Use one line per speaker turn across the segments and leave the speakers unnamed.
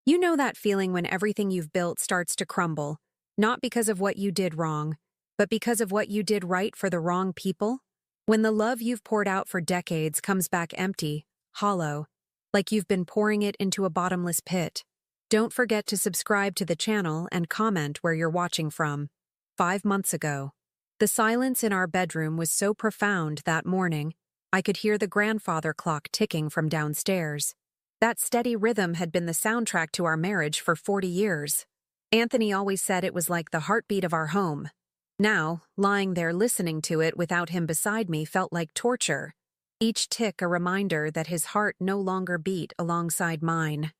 You know that feeling when everything you've built starts to crumble, not because of what you did wrong, but because of what you did right for the wrong people? When the love you've poured out for decades comes back empty, hollow, like you've been pouring it into a bottomless pit. Don't forget to subscribe to the channel and comment where you're watching from. 5 months ago, the silence in our bedroom was so profound that morning, I could hear the grandfather clock ticking from downstairs. That steady rhythm had been the soundtrack to our marriage for 40 years. Anthony always said it was like the heartbeat of our home. Now, lying there listening to it without him beside me felt like torture. Each tick a reminder that his heart no longer beat alongside mine.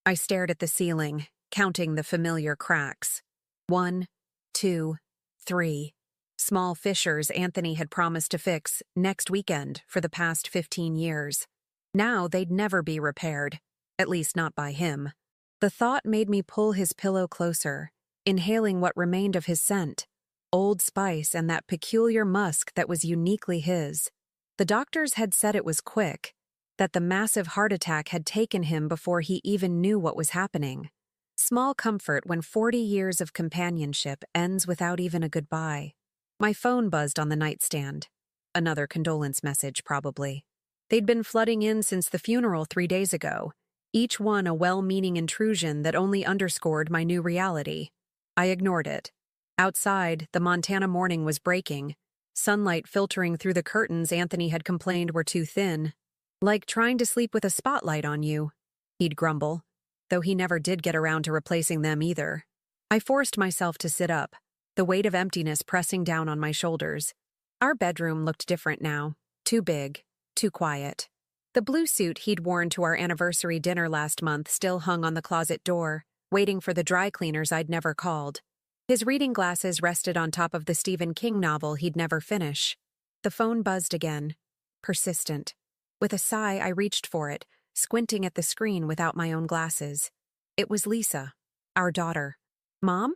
I stared at the ceiling, counting the familiar cracks. 1, 2, 3. Small fissures Anthony had promised to fix next weekend for the past 15 years. Now they'd never be repaired, at least not by him. The thought made me pull his pillow closer, inhaling what remained of his scent, Old Spice and that peculiar musk that was uniquely his. The doctors had said it was quick, that the massive heart attack had taken him before he even knew what was happening. Small comfort when 40 years of companionship ends without even a goodbye. My phone buzzed on the nightstand. Another condolence message, probably. They'd been flooding in since the funeral 3 days ago, each one a well-meaning intrusion that only underscored my new reality. I ignored it. Outside, the Montana morning was breaking, sunlight filtering through the curtains Anthony had complained were too thin. Like trying to sleep with a spotlight on you, he'd grumble, though he never did get around to replacing them either. I forced myself to sit up, the weight of emptiness pressing down on my shoulders. Our bedroom looked different now, too big. Too quiet. The blue suit he'd worn to our anniversary dinner last month still hung on the closet door, waiting for the dry cleaners I'd never called. His reading glasses rested on top of the Stephen King novel he'd never finish. The phone buzzed again. Persistent. With a sigh, I reached for it, squinting at the screen without my own glasses. It was Lisa, our daughter. "Mom?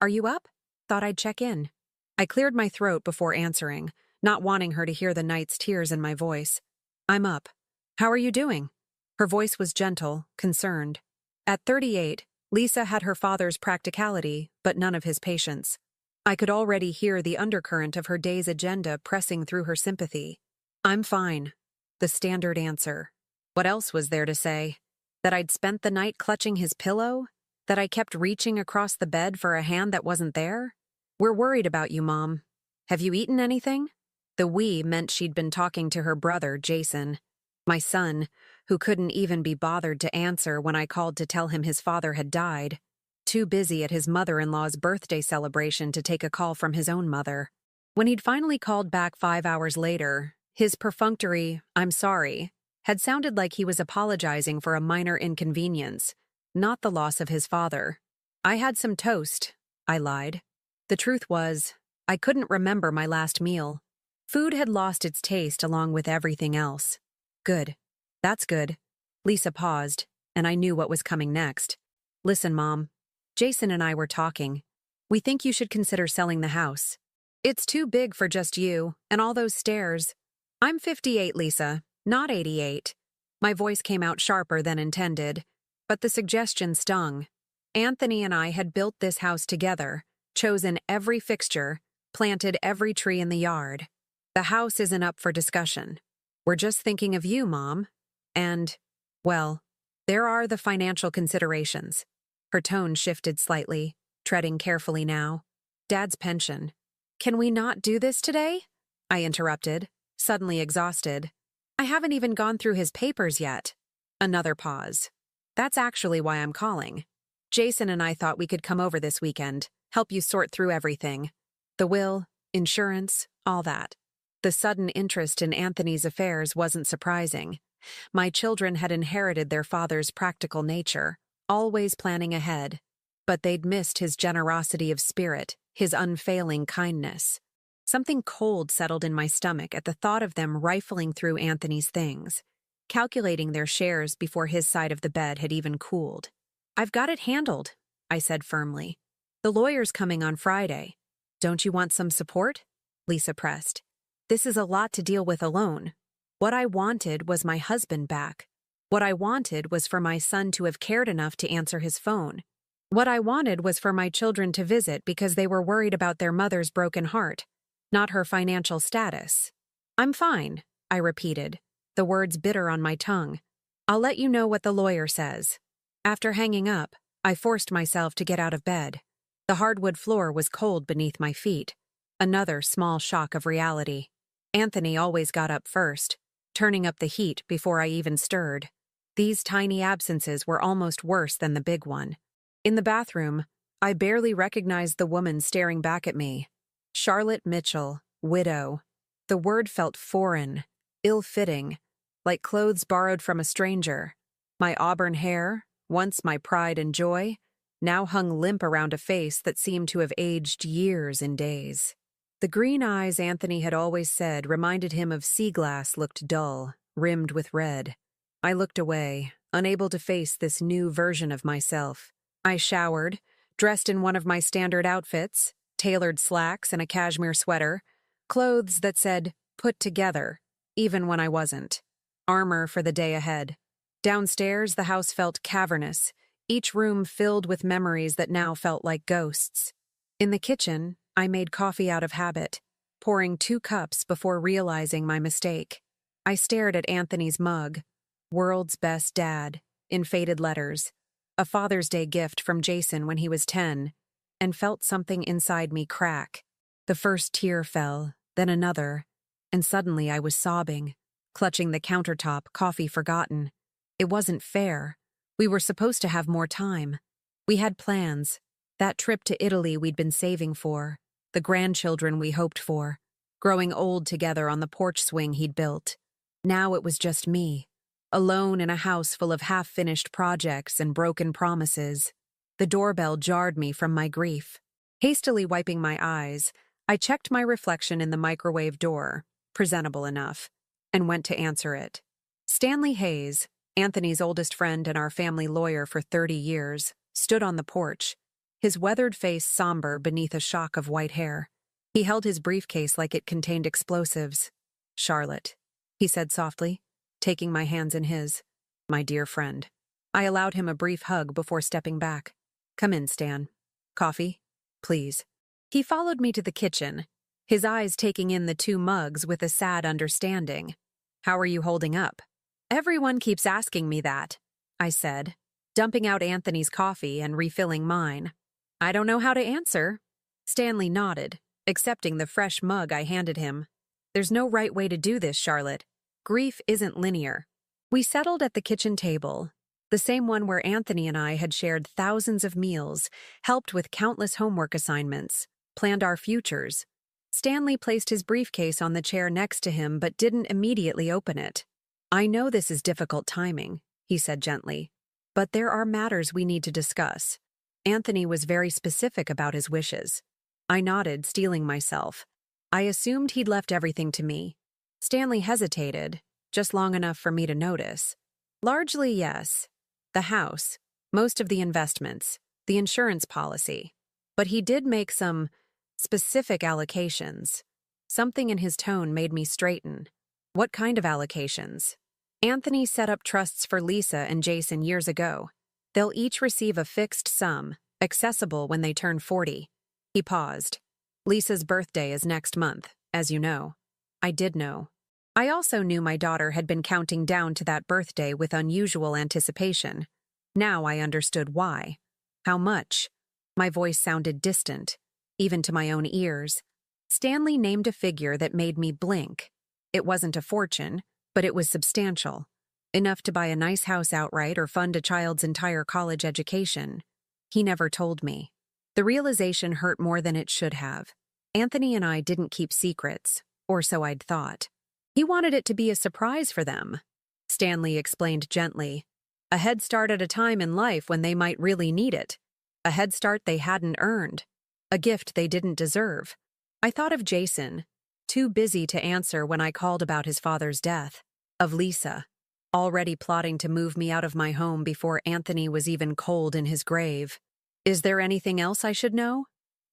Are you up? Thought I'd check in." I cleared my throat before answering, not wanting her to hear the night's tears in my voice. "I'm up. How are you doing?" Her voice was gentle, concerned. At 38, Lisa had her father's practicality, but none of his patience. I could already hear the undercurrent of her day's agenda pressing through her sympathy. "I'm fine." The standard answer. What else was there to say? That I'd spent the night clutching his pillow? That I kept reaching across the bed for a hand that wasn't there? "We're worried about you, Mom. Have you eaten anything?" The "we" meant she'd been talking to her brother, Jason. My son, who couldn't even be bothered to answer when I called to tell him his father had died. Too busy at his mother-in-law's birthday celebration to take a call from his own mother. When he'd finally called back 5 hours later, his perfunctory, "I'm sorry," had sounded like he was apologizing for a minor inconvenience, not the loss of his father. "I had some toast," I lied. The truth was, I couldn't remember my last meal. Food had lost its taste along with everything else. "Good. That's good." Lisa paused, and I knew what was coming next. "Listen, Mom. Jason and I were talking. We think you should consider selling the house. It's too big for just you, and all those stairs. I'm 58, Lisa, not 88. My voice came out sharper than intended, but the suggestion stung. Anthony and I had built this house together, chosen every fixture, planted every tree in the yard. The house isn't up for discussion. We're just thinking of you, Mom. And, well, there are the financial considerations." Her tone shifted slightly, treading carefully now. "Dad's pension. Can we not do this today?" I interrupted, suddenly exhausted. "I haven't even gone through his papers yet." Another pause. "That's actually why I'm calling. Jason and I thought we could come over this weekend, help you sort through everything. The will, insurance, all that." The sudden interest in Anthony's affairs wasn't surprising. My children had inherited their father's practical nature, always planning ahead. But they'd missed his generosity of spirit, his unfailing kindness. Something cold settled in my stomach at the thought of them rifling through Anthony's things, calculating their shares before his side of the bed had even cooled. "I've got it handled," I said firmly. "The lawyer's coming on Friday. Don't you want some support?" Lisa pressed. "This is a lot to deal with alone. What I wanted was my husband back. What I wanted was for my son to have cared enough to answer his phone. What I wanted was for my children to visit because they were worried about their mother's broken heart, not her financial status. "I'm fine," I repeated, the words bitter on my tongue. "I'll let you know what the lawyer says." After hanging up, I forced myself to get out of bed. The hardwood floor was cold beneath my feet. Another small shock of reality. Anthony always got up first, turning up the heat before I even stirred. These tiny absences were almost worse than the big one. In the bathroom, I barely recognized the woman staring back at me. Charlotte Mitchell, widow. The word felt foreign, ill-fitting, like clothes borrowed from a stranger. My auburn hair, once my pride and joy, now hung limp around a face that seemed to have aged years in days. The green eyes Anthony had always said reminded him of sea glass looked dull, rimmed with red. I looked away, unable to face this new version of myself. I showered, dressed in one of my standard outfits, tailored slacks and a cashmere sweater, clothes that said, "put together," even when I wasn't. Armor for the day ahead. Downstairs, the house felt cavernous, each room filled with memories that now felt like ghosts. In the kitchen, I made coffee out of habit, pouring 2 cups before realizing my mistake. I stared at Anthony's mug, "World's Best Dad," in faded letters, a Father's Day gift from Jason when he was 10, and felt something inside me crack. The first tear fell, then another, and suddenly I was sobbing, clutching the countertop, coffee forgotten. It wasn't fair. We were supposed to have more time. We had plans. That trip to Italy we'd been saving for, the grandchildren we hoped for, growing old together on the porch swing he'd built. Now it was just me, alone in a house full of half-finished projects and broken promises. The doorbell jarred me from my grief. Hastily wiping my eyes, I checked my reflection in the microwave door, presentable enough, and went to answer it. Stanley Hayes, Anthony's oldest friend and our family lawyer for 30 years, stood on the porch, his weathered face somber beneath a shock of white hair. He held his briefcase like it contained explosives. "Charlotte," he said softly, taking my hands in his. "My dear friend." I allowed him a brief hug before stepping back. "Come in, Stan. Coffee? Please." He followed me to the kitchen, his eyes taking in the 2 mugs with a sad understanding. "How are you holding up?" "Everyone keeps asking me that," I said, dumping out Anthony's coffee and refilling mine. "I don't know how to answer." Stanley nodded, accepting the fresh mug I handed him. "There's no right way to do this, Charlotte. Grief isn't linear." We settled at the kitchen table, the same one where Anthony and I had shared thousands of meals, helped with countless homework assignments, planned our futures. Stanley placed his briefcase on the chair next to him but didn't immediately open it. "I know this is difficult timing," he said gently, "but there are matters we need to discuss." Anthony was very specific about his wishes. I nodded, steeling myself. I assumed he'd left everything to me. Stanley hesitated, just long enough for me to notice. "Largely, yes. The house, most of the investments, the insurance policy. But he did make some specific allocations." Something in his tone made me straighten. "What kind of allocations?" "Anthony set up trusts for Lisa and Jason years ago. They'll each receive a fixed sum, accessible when they turn 40. He paused. "Lisa's birthday is next month, as you know." I did know. I also knew my daughter had been counting down to that birthday with unusual anticipation. Now I understood why. "How much?" My voice sounded distant, even to my own ears. Stanley named a figure that made me blink. It wasn't a fortune, but it was substantial. Enough to buy a nice house outright or fund a child's entire college education. He never told me. The realization hurt more than it should have. Anthony and I didn't keep secrets, or so I'd thought. He wanted it to be a surprise for them. Stanley explained gently. A head start at a time in life when they might really need it. A head start they hadn't earned. A gift they didn't deserve. I thought of Jason, too busy to answer when I called about his father's death. Of Lisa, already plotting to move me out of my home before Anthony was even cold in his grave. Is there anything else I should know?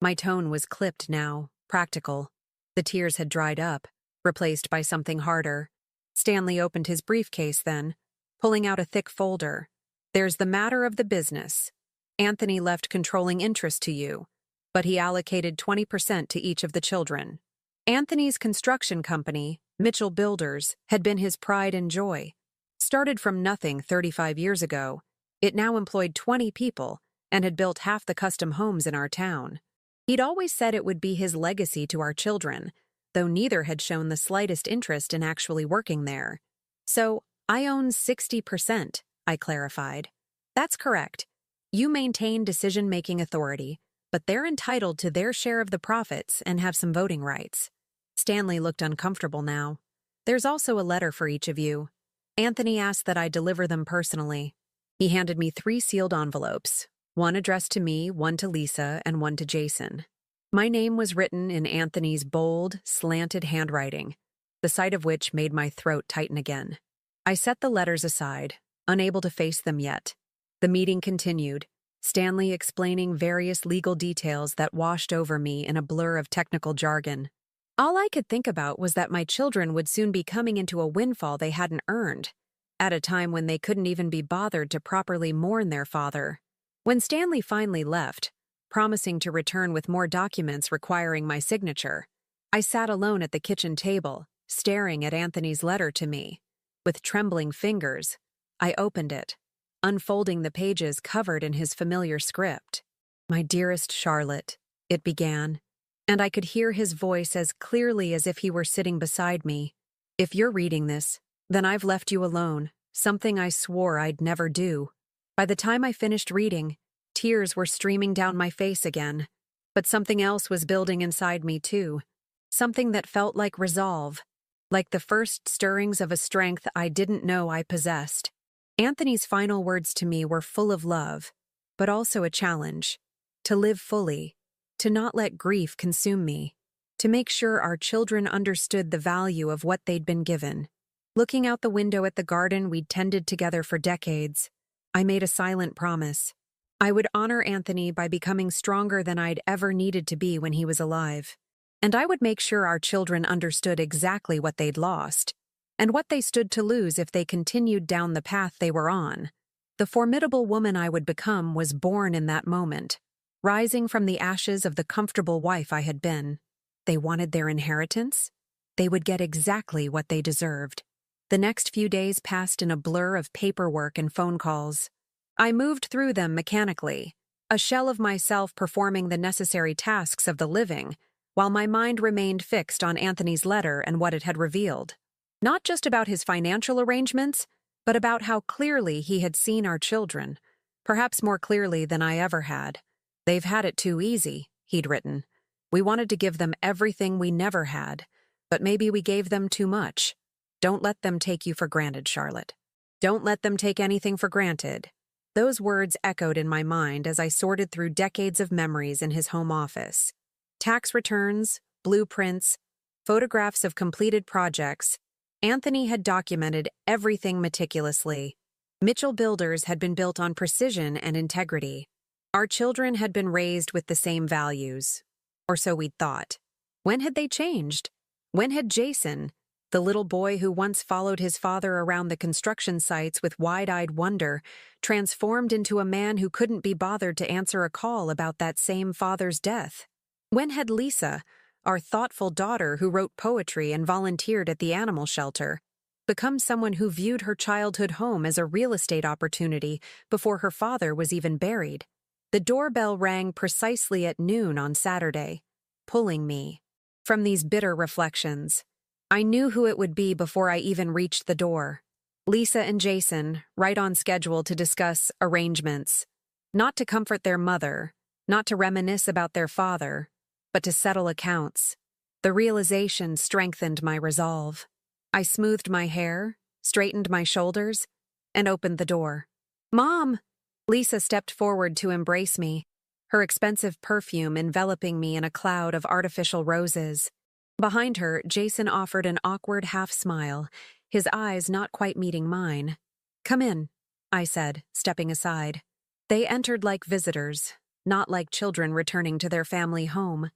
My tone was clipped now, practical. The tears had dried up, replaced by something harder. Stanley opened his briefcase then, pulling out a thick folder. There's the matter of the business. Anthony left controlling interest to you, but he allocated 20% to each of the children. Anthony's construction company, Mitchell Builders, had been his pride and joy. Started from nothing 35 years ago, it now employed 20 people and had built half the custom homes in our town. He'd always said it would be his legacy to our children, though neither had shown the slightest interest in actually working there. So, I own 60%, I clarified. That's correct. You maintain decision-making authority, but they're entitled to their share of the profits and have some voting rights. Stanley looked uncomfortable now. There's also a letter for each of you. Anthony asked that I deliver them personally. He handed me 3 sealed envelopes, one addressed to me, one to Lisa, and one to Jason. My name was written in Anthony's bold, slanted handwriting, the sight of which made my throat tighten again. I set the letters aside, unable to face them yet. The meeting continued, Stanley explaining various legal details that washed over me in a blur of technical jargon. All I could think about was that my children would soon be coming into a windfall they hadn't earned, at a time when they couldn't even be bothered to properly mourn their father. When Stanley finally left, promising to return with more documents requiring my signature, I sat alone at the kitchen table, staring at Anthony's letter to me. With trembling fingers, I opened it, unfolding the pages covered in his familiar script. My dearest Charlotte, it began, and I could hear his voice as clearly as if he were sitting beside me. If you're reading this, then I've left you alone, something I swore I'd never do. By the time I finished reading, tears were streaming down my face again. But something else was building inside me too. Something that felt like resolve, like the first stirrings of a strength I didn't know I possessed. Anthony's final words to me were full of love, but also a challenge. To live fully, to not let grief consume me, to make sure our children understood the value of what they'd been given. Looking out the window at the garden we'd tended together for decades, I made a silent promise. I would honor Anthony by becoming stronger than I'd ever needed to be when he was alive. And I would make sure our children understood exactly what they'd lost, and what they stood to lose if they continued down the path they were on. The formidable woman I would become was born in that moment, rising from the ashes of the comfortable wife I had been. They wanted their inheritance? They would get exactly what they deserved. The next few days passed in a blur of paperwork and phone calls. I moved through them mechanically, a shell of myself performing the necessary tasks of the living, while my mind remained fixed on Anthony's letter and what it had revealed. Not just about his financial arrangements, but about how clearly he had seen our children, perhaps more clearly than I ever had. They've had it too easy, he'd written. We wanted to give them everything we never had, but maybe we gave them too much. Don't let them take you for granted, Charlotte. Don't let them take anything for granted. Those words echoed in my mind as I sorted through decades of memories in his home office. Tax returns, blueprints, photographs of completed projects. Anthony had documented everything meticulously. Mitchell Builders had been built on precision and integrity. Our children had been raised with the same values. Or so we'd thought. When had they changed? When had Jason, the little boy who once followed his father around the construction sites with wide-eyed wonder, transformed into a man who couldn't be bothered to answer a call about that same father's death? When had Lisa, our thoughtful daughter who wrote poetry and volunteered at the animal shelter, become someone who viewed her childhood home as a real estate opportunity before her father was even buried? The doorbell rang precisely at noon on Saturday, pulling me from these bitter reflections. I knew who it would be before I even reached the door. Lisa and Jason, right on schedule to discuss arrangements. Not to comfort their mother, not to reminisce about their father, but to settle accounts. The realization strengthened my resolve. I smoothed my hair, straightened my shoulders, and opened the door. "Mom!" Lisa stepped forward to embrace me, her expensive perfume enveloping me in a cloud of artificial roses. Behind her, Jason offered an awkward half-smile, his eyes not quite meeting mine. "Come in," I said, stepping aside. They entered like visitors, not like children returning to their family home.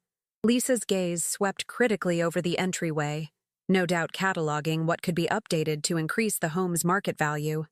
Lisa's gaze swept critically over the entryway, no doubt cataloging what could be updated to increase the home's market value.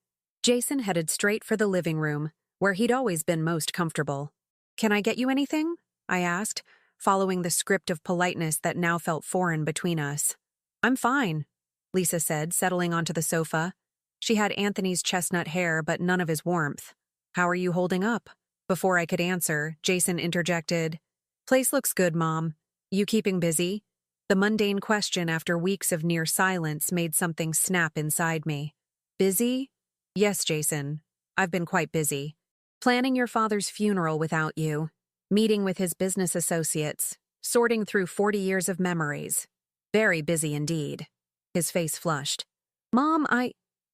Jason headed straight for the living room, where he'd always been most comfortable. "Can I get you anything?" I asked, following the script of politeness that now felt foreign between us. "I'm fine," Lisa said, settling onto the sofa. She had Anthony's chestnut hair, but none of his warmth. "How are you holding up?" Before I could answer, Jason interjected, "Place looks good, Mom. You keeping busy?" The mundane question after weeks of near silence made something snap inside me. "Busy?" "Yes, Jason. I've been quite busy. Planning your father's funeral without you, meeting with his business associates, sorting through 40 years of memories. Very busy indeed." His face flushed. "Mom,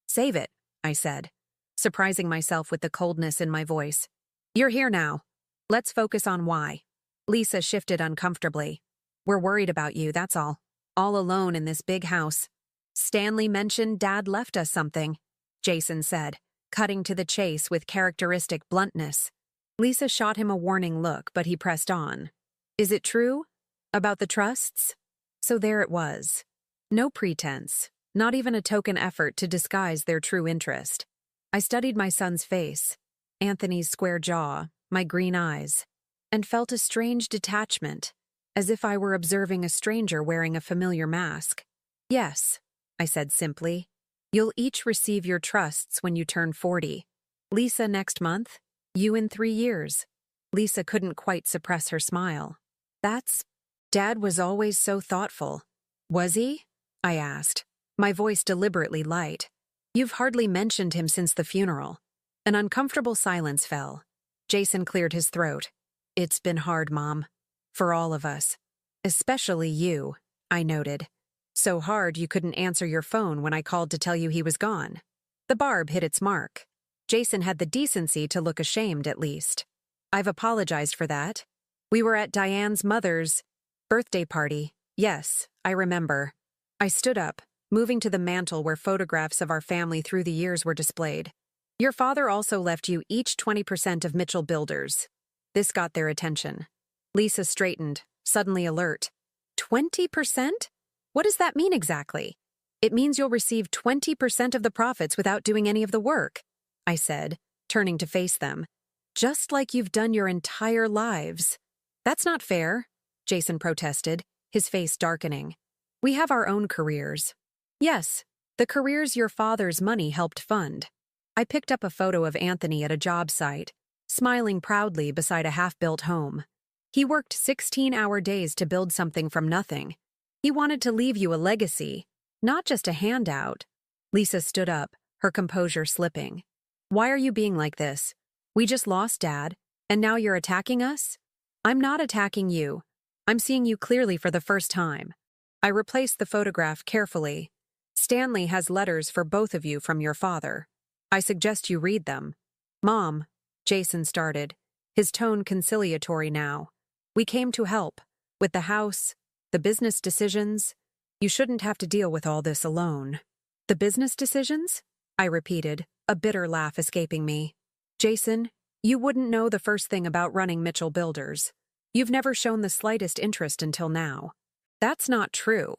Save it," I said, surprising myself with the coldness in my voice. "You're here now. Let's focus on why." Lisa shifted uncomfortably. "We're worried about you, that's all. All alone in this big house." "Stanley mentioned Dad left us something," Jason said, cutting to the chase with characteristic bluntness. Lisa shot him a warning look, but he pressed on. "Is it true? About the trusts?" So there it was. No pretense, not even a token effort to disguise their true interest. I studied my son's face, Anthony's square jaw, my green eyes, and felt a strange detachment, as if I were observing a stranger wearing a familiar mask. "Yes," I said simply. "You'll each receive your trusts when you turn 40. Lisa next month, you in 3 years." Lisa couldn't quite suppress her smile. Dad was always so thoughtful." "Was he?" I asked, my voice deliberately light. "You've hardly mentioned him since the funeral." An uncomfortable silence fell. Jason cleared his throat. "It's been hard, Mom. For all of us. Especially you," I noted. "So hard you couldn't answer your phone when I called to tell you he was gone." The barb hit its mark. Jason had the decency to look ashamed, at least. "I've apologized for that. We were at Diane's mother's birthday party. Yes, I remember." I stood up, moving to the mantel where photographs of our family through the years were displayed. "Your father also left you each 20% of Mitchell Builders." This got their attention. Lisa straightened, suddenly alert. 20%? What does that mean exactly? "It means you'll receive 20% of the profits without doing any of the work," I said, turning to face them. "Just like you've done your entire lives." "That's not fair," Jason protested, his face darkening. "We have our own careers." "Yes, the careers your father's money helped fund." I picked up a photo of Anthony at a job site, smiling proudly beside a half-built home. He worked 16-hour days to build something from nothing. He wanted to leave you a legacy, not just a handout. Lisa stood up, her composure slipping. "Why are you being like this? We just lost Dad, and now you're attacking us?" "I'm not attacking you. I'm seeing you clearly for the first time." I replaced the photograph carefully. "Stanley has letters for both of you from your father. I suggest you read them." "Mom," Jason started, his tone conciliatory now. "We came to help. With the house, the business decisions. You shouldn't have to deal with all this alone." "The business decisions?" I repeated, a bitter laugh escaping me. "Jason, you wouldn't know the first thing about running Mitchell Builders. You've never shown the slightest interest until now." "That's not true,"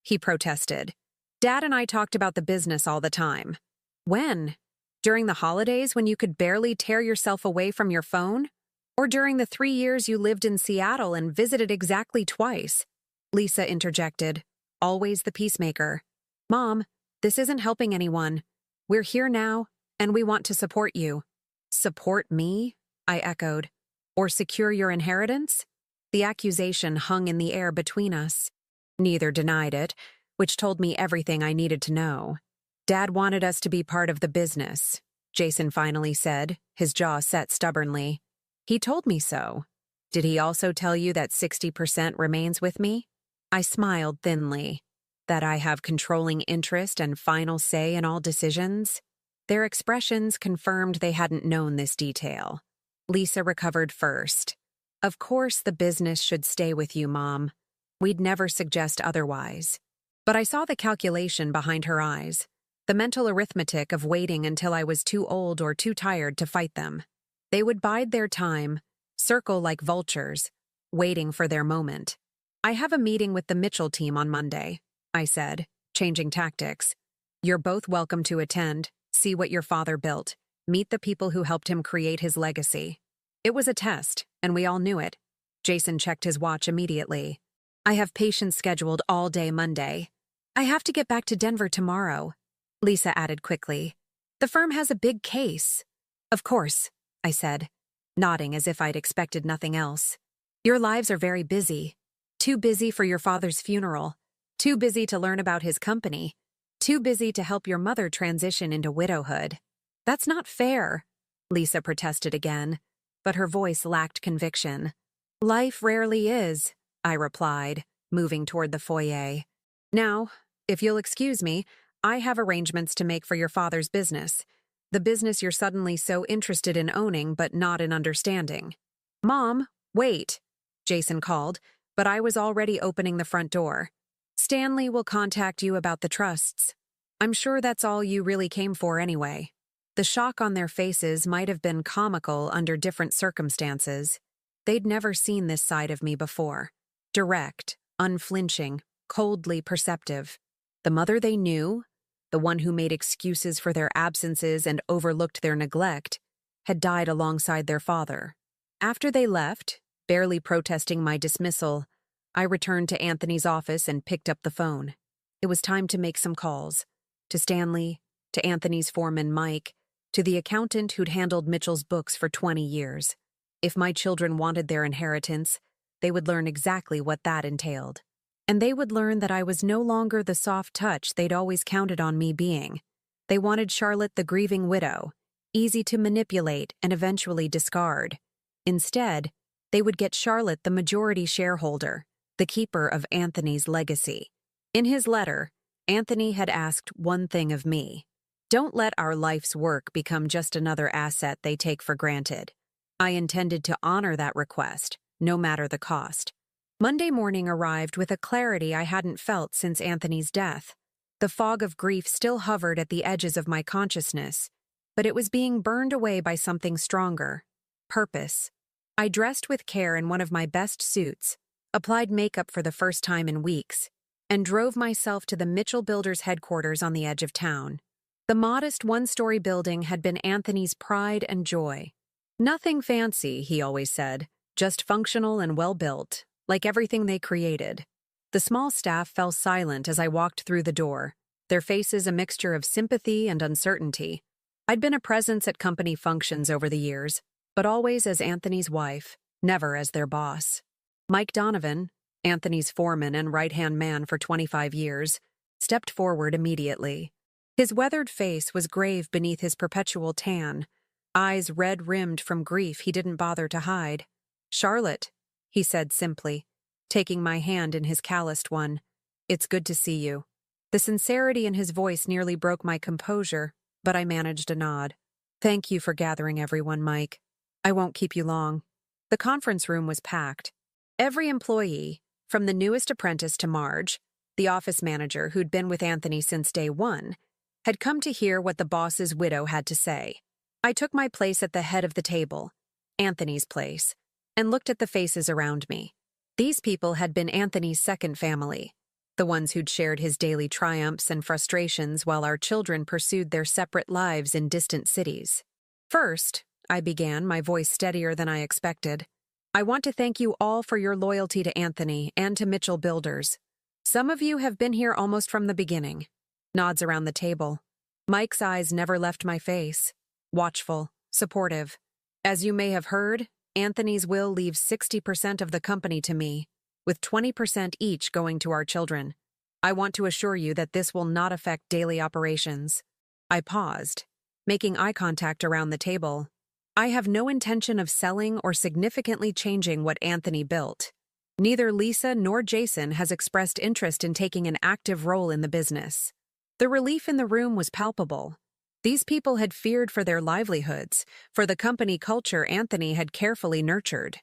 he protested. "Dad and I talked about the business all the time." "When? During the holidays when you could barely tear yourself away from your phone? Or during the 3 years you lived in Seattle and visited exactly twice?" Lisa interjected, always the peacemaker. "Mom, this isn't helping anyone. We're here now, and we want to support you." "Support me?" I echoed. "Or secure your inheritance?" The accusation hung in the air between us. Neither denied it, which told me everything I needed to know. "Dad wanted us to be part of the business," Jason finally said, his jaw set stubbornly. "He told me so. Did he also tell you that 60% remains with me?" I smiled thinly. "That I have controlling interest and final say in all decisions?" Their expressions confirmed they hadn't known this detail. Lisa recovered first. "Of course the business should stay with you, Mom. We'd never suggest otherwise." But I saw the calculation behind her eyes, the mental arithmetic of waiting until I was too old or too tired to fight them. They would bide their time, circle like vultures, waiting for their moment. "I have a meeting with the Mitchell team on Monday," I said, changing tactics. "You're both welcome to attend. See what your father built. Meet the people who helped him create his legacy. It was a test, and we all knew it. Jason checked his watch immediately. I have patients scheduled all day Monday. I have to get back to Denver tomorrow. Lisa added quickly. The firm has a big case. Of course, I said, nodding as if I'd expected nothing else. Your lives are very busy. Too busy for your father's funeral. Too busy to learn about his company. Too busy to help your mother transition into widowhood. That's not fair, Lisa protested again, but her voice lacked conviction. Life rarely is, I replied, moving toward the foyer. Now, if you'll excuse me, I have arrangements to make for your father's business. The business you're suddenly so interested in owning but not in understanding. Mom, wait, Jason called, but I was already opening the front door. Stanley will contact you about the trusts. I'm sure that's all you really came for anyway. The shock on their faces might have been comical under different circumstances. They'd never seen this side of me before. Direct, unflinching, coldly perceptive. The mother they knew, the one who made excuses for their absences and overlooked their neglect, had died alongside their father. After they left, barely protesting my dismissal, I returned to Anthony's office and picked up the phone. It was time to make some calls. To Stanley, to Anthony's foreman Mike, to the accountant who'd handled Mitchell's books for 20 years. If my children wanted their inheritance, they would learn exactly what that entailed. And they would learn that I was no longer the soft touch they'd always counted on me being. They wanted Charlotte the grieving widow, easy to manipulate and eventually discard. Instead, they would get Charlotte the majority shareholder, the keeper of Anthony's legacy. In his letter, Anthony had asked one thing of me. Don't let our life's work become just another asset they take for granted. I intended to honor that request, no matter the cost. Monday morning arrived with a clarity I hadn't felt since Anthony's death. The fog of grief still hovered at the edges of my consciousness, but it was being burned away by something stronger. Purpose. I dressed with care in one of my best suits, applied makeup for the first time in weeks, and drove myself to the Mitchell Builders headquarters on the edge of town. The modest one-story building had been Anthony's pride and joy. Nothing fancy, he always said, just functional and well-built, like everything they created. The small staff fell silent as I walked through the door, their faces a mixture of sympathy and uncertainty. I'd been a presence at company functions over the years, but always as Anthony's wife, never as their boss. Mike Donovan, Anthony's foreman and right-hand man for 25 years, stepped forward immediately. His weathered face was grave beneath his perpetual tan, eyes red-rimmed from grief he didn't bother to hide. Charlotte, he said simply, taking my hand in his calloused one. It's good to see you. The sincerity in his voice nearly broke my composure, but I managed a nod. Thank you for gathering everyone, Mike. I won't keep you long. The conference room was packed. Every employee, from the newest apprentice to Marge, the office manager who'd been with Anthony since day one, had come to hear what the boss's widow had to say. I took my place at the head of the table, Anthony's place, and looked at the faces around me. These people had been Anthony's second family, the ones who'd shared his daily triumphs and frustrations while our children pursued their separate lives in distant cities. First, I began, my voice steadier than I expected. I want to thank you all for your loyalty to Anthony and to Mitchell Builders. Some of you have been here almost from the beginning. Nods around the table. Mike's eyes never left my face. Watchful, supportive. As you may have heard, Anthony's will leaves 60% of the company to me, with 20% each going to our children. I want to assure you that this will not affect daily operations. I paused, making eye contact around the table. I have no intention of selling or significantly changing what Anthony built. Neither Lisa nor Jason has expressed interest in taking an active role in the business. The relief in the room was palpable. These people had feared for their livelihoods, for the company culture Anthony had carefully nurtured.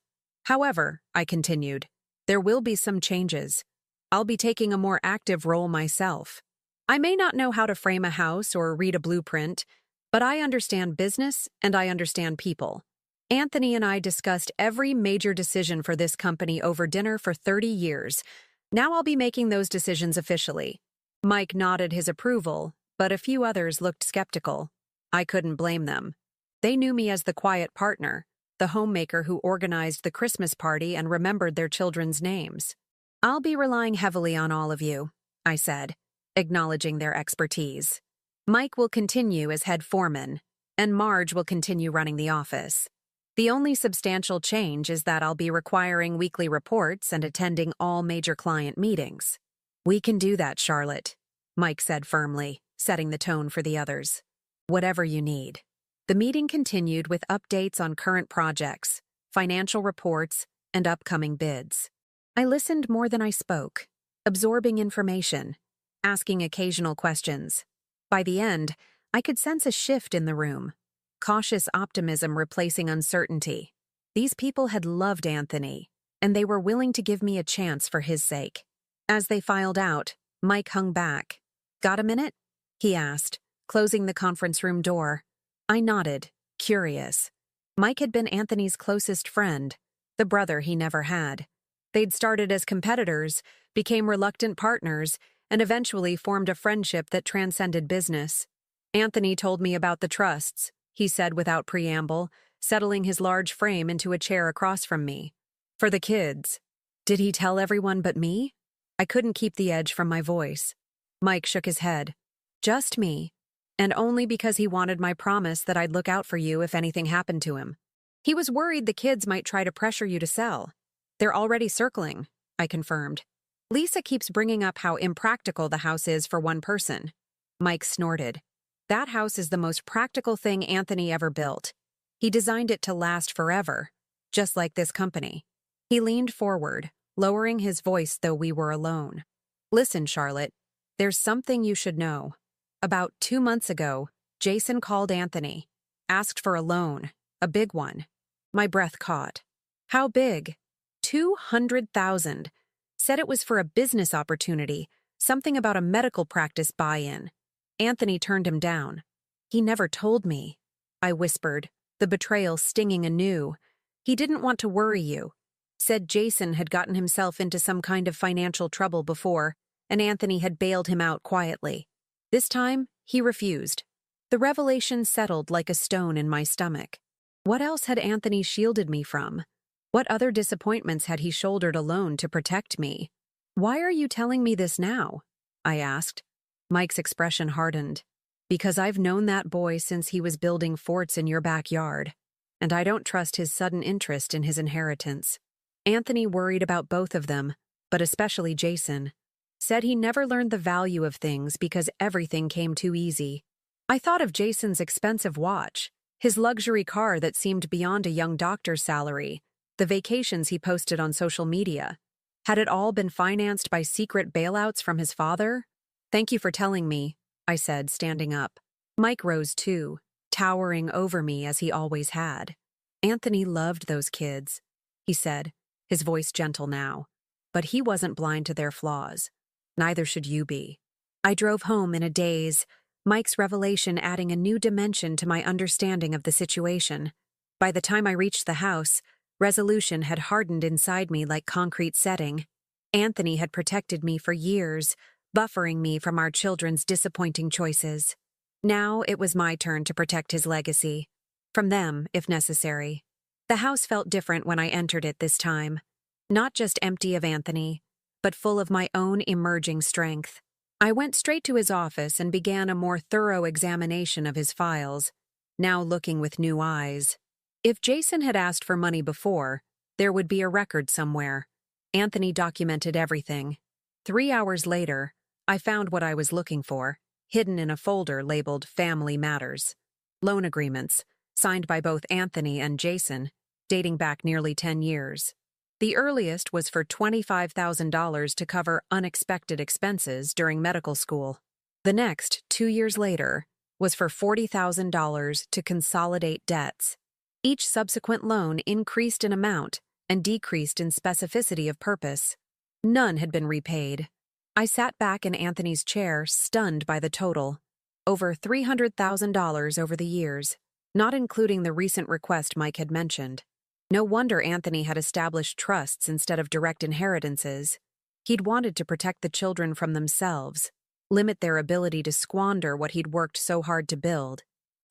However, I continued, there will be some changes. I'll be taking a more active role myself. I may not know how to frame a house or read a blueprint, but I understand business and I understand people. Anthony and I discussed every major decision for this company over dinner for 30 years. Now I'll be making those decisions officially. Mike nodded his approval, but a few others looked skeptical. I couldn't blame them. They knew me as the quiet partner, the homemaker who organized the Christmas party and remembered their children's names. I'll be relying heavily on all of you, I said, acknowledging their expertise. Mike will continue as head foreman, and Marge will continue running the office. The only substantial change is that I'll be requiring weekly reports and attending all major client meetings. We can do that, Charlotte, Mike said firmly, setting the tone for the others. Whatever you need. The meeting continued with updates on current projects, financial reports, and upcoming bids. I listened more than I spoke, absorbing information, asking occasional questions. By the end, I could sense a shift in the room, cautious optimism replacing uncertainty. These people had loved Anthony, and they were willing to give me a chance for his sake. As they filed out, Mike hung back. "Got a minute?" he asked, closing the conference room door. I nodded, curious. Mike had been Anthony's closest friend, the brother he never had. They'd started as competitors, became reluctant partners, and eventually formed a friendship that transcended business. Anthony told me about the trusts, he said without preamble, settling his large frame into a chair across from me. For the kids. Did he tell everyone but me? I couldn't keep the edge from my voice. Mike shook his head. Just me. And only because he wanted my promise that I'd look out for you if anything happened to him. He was worried the kids might try to pressure you to sell. They're already circling, I confirmed. Lisa keeps bringing up how impractical the house is for one person. Mike snorted. That house is the most practical thing Anthony ever built. He designed it to last forever, just like this company. He leaned forward, lowering his voice though we were alone. Listen, Charlotte, there's something you should know. About 2 months ago, Jason called Anthony, asked for a loan, a big one. My breath caught. How big? $200,000. Said it was for a business opportunity, something about a medical practice buy-in. Anthony turned him down. He never told me, I whispered, the betrayal stinging anew. He didn't want to worry you. Said Jason had gotten himself into some kind of financial trouble before, and Anthony had bailed him out quietly. This time, he refused. The revelation settled like a stone in my stomach. What else had Anthony shielded me from? What other disappointments had he shouldered alone to protect me? Why are you telling me this now? I asked. Mike's expression hardened. Because I've known that boy since he was building forts in your backyard, and I don't trust his sudden interest in his inheritance. Anthony worried about both of them, but especially Jason. Said he never learned the value of things because everything came too easy. I thought of Jason's expensive watch, his luxury car that seemed beyond a young doctor's salary, the vacations he posted on social media. Had it all been financed by secret bailouts from his father? Thank you for telling me, I said, standing up. Mike rose too, towering over me as he always had. Anthony loved those kids, he said, his voice gentle now. But he wasn't blind to their flaws. Neither should you be. I drove home in a daze, Mike's revelation adding a new dimension to my understanding of the situation. By the time I reached the house, resolution had hardened inside me like concrete setting. Anthony had protected me for years, buffering me from our children's disappointing choices. Now it was my turn to protect his legacy. From them, if necessary. The house felt different when I entered it this time. Not just empty of Anthony, but full of my own emerging strength. I went straight to his office and began a more thorough examination of his files, now looking with new eyes. If Jason had asked for money before, there would be a record somewhere. Anthony documented everything. 3 hours later, I found what I was looking for, hidden in a folder labeled Family Matters. Loan agreements, signed by both Anthony and Jason, dating back nearly 10 years. The earliest was for $25,000 to cover unexpected expenses during medical school. The next, 2 years later, was for $40,000 to consolidate debts. Each subsequent loan increased in amount and decreased in specificity of purpose. None had been repaid. I sat back in Anthony's chair, stunned by the total. Over $300,000 over the years, not including the recent request Mike had mentioned. No wonder Anthony had established trusts instead of direct inheritances. He'd wanted to protect the children from themselves, limit their ability to squander what he'd worked so hard to build.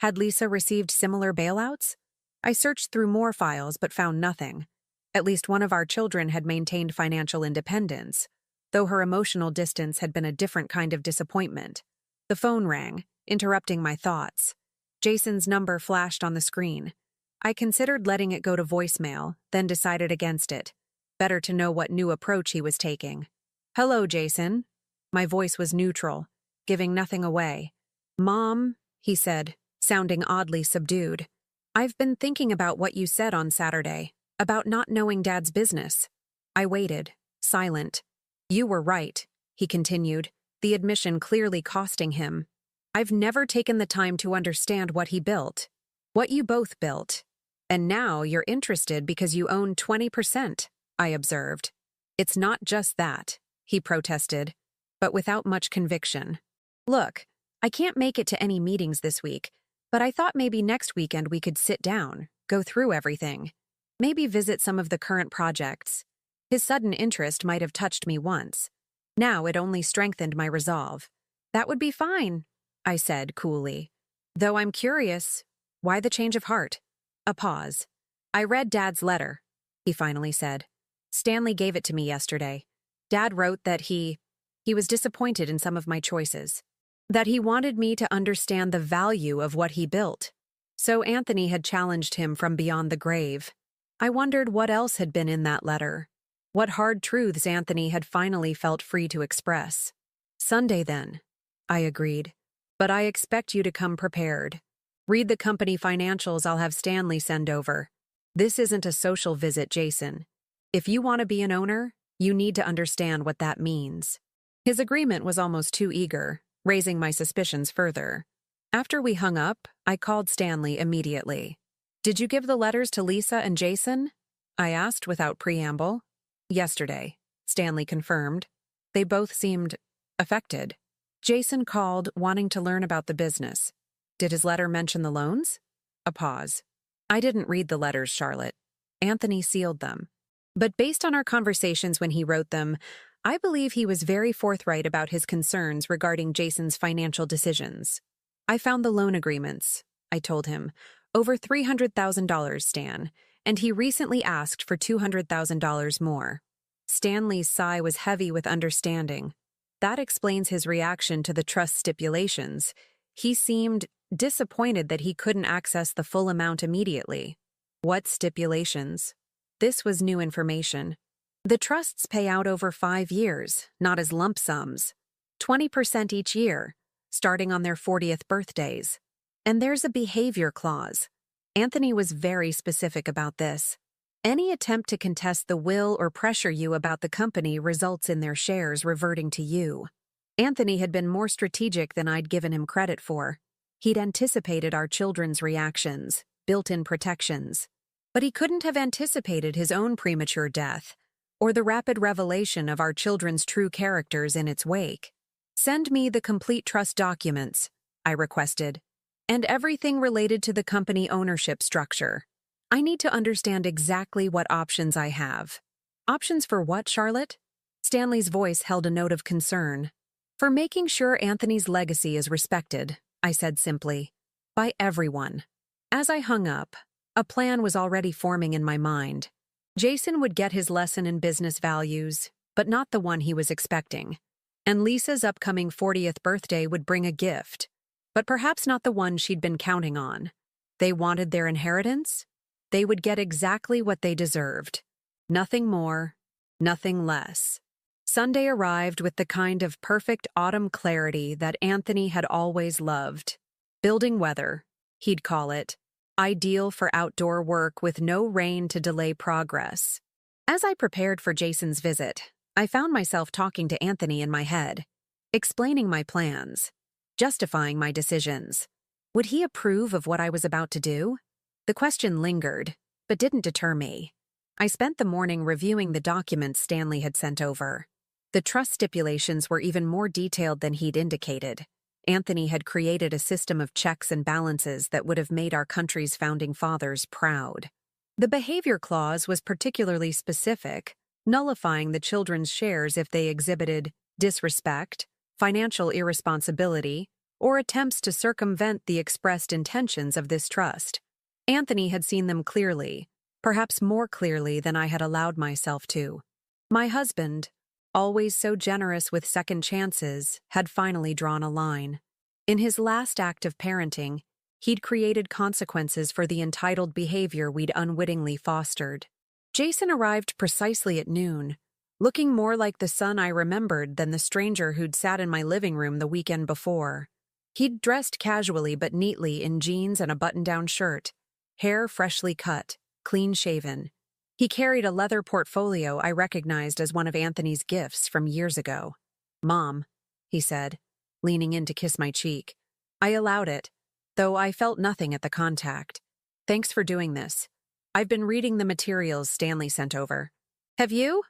Had Lisa received similar bailouts? I searched through more files but found nothing. At least one of our children had maintained financial independence, though her emotional distance had been a different kind of disappointment. The phone rang, interrupting my thoughts. Jason's number flashed on the screen. I considered letting it go to voicemail, then decided against it. Better to know what new approach he was taking. "Hello, Jason." My voice was neutral, giving nothing away. "Mom," he said, sounding oddly subdued. "I've been thinking about what you said on Saturday, about not knowing Dad's business." I waited, silent. "You were right," he continued, the admission clearly costing him. "I've never taken the time to understand what he built, what you both built. And now you're interested because you own 20%, I observed." "It's not just that," he protested, but without much conviction. "Look, I can't make it to any meetings this week, but I thought maybe next weekend we could sit down, go through everything. Maybe visit some of the current projects." His sudden interest might have touched me once. Now it only strengthened my resolve. "That would be fine," I said coolly. "Though I'm curious, why the change of heart?" A pause. "I read Dad's letter," he finally said. "Stanley gave it to me yesterday. Dad wrote that he was disappointed in some of my choices. That he wanted me to understand the value of what he built. So Anthony had challenged him from beyond the grave. I wondered what else had been in that letter. What hard truths Anthony had finally felt free to express. "Sunday then," I agreed. "But I expect you to come prepared. Read the company financials I'll have Stanley send over. This isn't a social visit, Jason. If you want to be an owner, you need to understand what that means." His agreement was almost too eager, raising my suspicions further. After we hung up, I called Stanley immediately. "Did you give the letters to Lisa and Jason?" I asked without preamble. "Yesterday," Stanley confirmed. They both seemed affected. Jason called, wanting to learn about the business. "Did his letter mention the loans?" A pause. "I didn't read the letters, Charlotte. Anthony sealed them. But based on our conversations when he wrote them, I believe he was very forthright about his concerns regarding Jason's financial decisions. I found the loan agreements," I told him. "Over $300,000, Stan, and he recently asked for $200,000 more." Stanley's sigh was heavy with understanding. That explains his reaction to the trust stipulations. He seemed disappointed that he couldn't access the full amount immediately. "What stipulations?" This was new information. "The trusts pay out over 5 years, not as lump sums. 20% each year, starting on their 40th birthdays. And there's a behavior clause." Anthony was very specific about this. "Any attempt to contest the will or pressure you about the company results in their shares reverting to you." Anthony had been more strategic than I'd given him credit for. He'd anticipated our children's reactions, built-in protections. But he couldn't have anticipated his own premature death, or the rapid revelation of our children's true characters in its wake. "Send me the complete trust documents," I requested, "and everything related to the company ownership structure. I need to understand exactly what options I have." "Options for what, Charlotte?" Stanley's voice held a note of concern. "For making sure Anthony's legacy is respected," I said simply. "By everyone." As I hung up, a plan was already forming in my mind. Jason would get his lesson in business values, but not the one he was expecting. And Lisa's upcoming 40th birthday would bring a gift, but perhaps not the one she'd been counting on. They wanted their inheritance? They would get exactly what they deserved. Nothing more, nothing less. Sunday arrived with the kind of perfect autumn clarity that Anthony had always loved. Building weather, he'd call it. Ideal for outdoor work with no rain to delay progress. As I prepared for Jason's visit, I found myself talking to Anthony in my head, explaining my plans, justifying my decisions. Would he approve of what I was about to do? The question lingered, but didn't deter me. I spent the morning reviewing the documents Stanley had sent over. The trust stipulations were even more detailed than he'd indicated. Anthony had created a system of checks and balances that would have made our country's founding fathers proud. The behavior clause was particularly specific, nullifying the children's shares if they exhibited disrespect, financial irresponsibility, or attempts to circumvent the expressed intentions of this trust. Anthony had seen them clearly, perhaps more clearly than I had allowed myself to. My husband, always so generous with second chances, had finally drawn a line. In his last act of parenting, he'd created consequences for the entitled behavior we'd unwittingly fostered. Jason arrived precisely at noon, looking more like the son I remembered than the stranger who'd sat in my living room the weekend before. He'd dressed casually but neatly in jeans and a button-down shirt, hair freshly cut, clean-shaven. He carried a leather portfolio I recognized as one of Anthony's gifts from years ago. "Mom," he said, leaning in to kiss my cheek. I allowed it, though I felt nothing at the contact. "Thanks for doing this. I've been reading the materials Stanley sent over." "Have you?"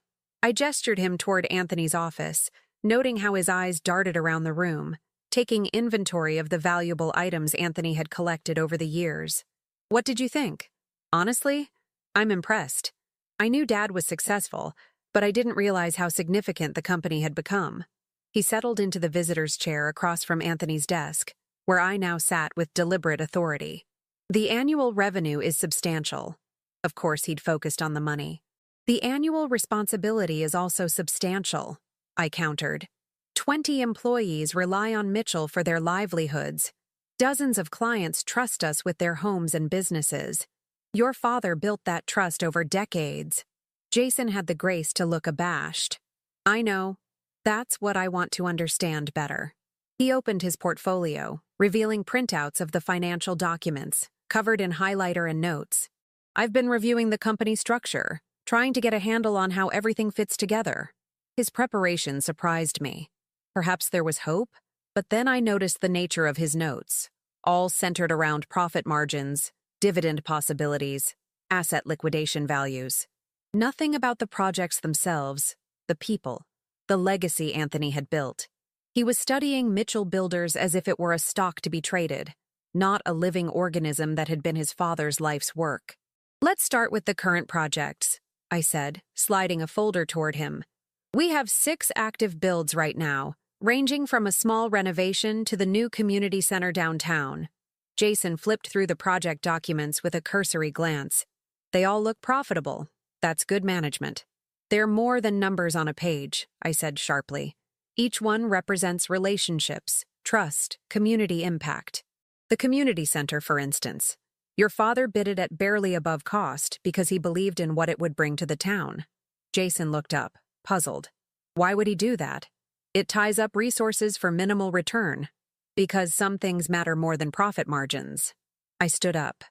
I gestured him toward Anthony's office, noting how his eyes darted around the room, taking inventory of the valuable items Anthony had collected over the years. "What did you think?" "Honestly, I'm impressed. I knew Dad was successful, but I didn't realize how significant the company had become." He settled into the visitor's chair across from Anthony's desk, where I now sat with deliberate authority. "The annual revenue is substantial." Of course, he'd focused on the money. "The annual responsibility is also substantial," I countered. 20 employees rely on Mitchell for their livelihoods. Dozens of clients trust us with their homes and businesses. Your father built that trust over decades." Jason had the grace to look abashed. "I know. That's what I want to understand better." He opened his portfolio, revealing printouts of the financial documents, covered in highlighter and notes. "I've been reviewing the company structure, trying to get a handle on how everything fits together." His preparation surprised me. Perhaps there was hope, but then I noticed the nature of his notes, all centered around profit margins, dividend possibilities, asset liquidation values. Nothing about the projects themselves, the people, the legacy Anthony had built. He was studying Mitchell Builders as if it were a stock to be traded, not a living organism that had been his father's life's work. "Let's start with the current projects," I said, sliding a folder toward him. "We have 6 active builds right now, ranging from a small renovation to the new community center downtown." Jason flipped through the project documents with a cursory glance. "They all look profitable. That's good management." "They're more than numbers on a page," I said sharply. "Each one represents relationships, trust, community impact. The community center, for instance. Your father bid it at barely above cost because he believed in what it would bring to the town." Jason looked up, puzzled. "Why would he do that?" "It ties up resources for minimal return. Because some things matter more than profit margins." I stood up.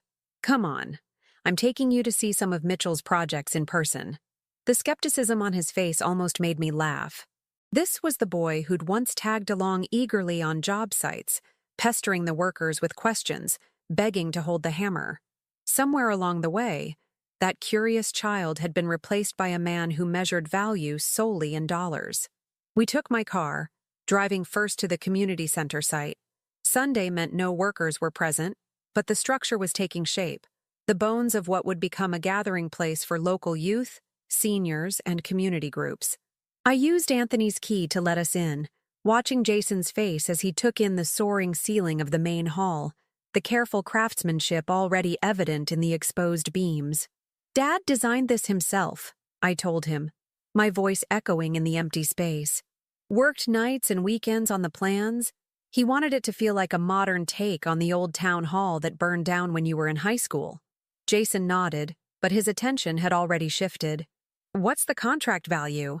"Come on. I'm taking you to see some of Mitchell's projects in person." The skepticism on his face almost made me laugh. This was the boy who'd once tagged along eagerly on job sites, pestering the workers with questions, begging to hold the hammer. Somewhere along the way, that curious child had been replaced by a man who measured value solely in dollars. We took my car, driving first to the community center site. Sunday meant no workers were present, but the structure was taking shape, the bones of what would become a gathering place for local youth, seniors, and community groups. I used Anthony's key to let us in, watching Jason's face as he took in the soaring ceiling of the main hall, the careful craftsmanship already evident in the exposed beams. "Dad designed this himself," I told him, my voice echoing in the empty space. "Worked nights and weekends on the plans. He wanted it to feel like a modern take on the old town hall that burned down when you were in high school." Jason nodded, but his attention had already shifted. "What's the contract value?"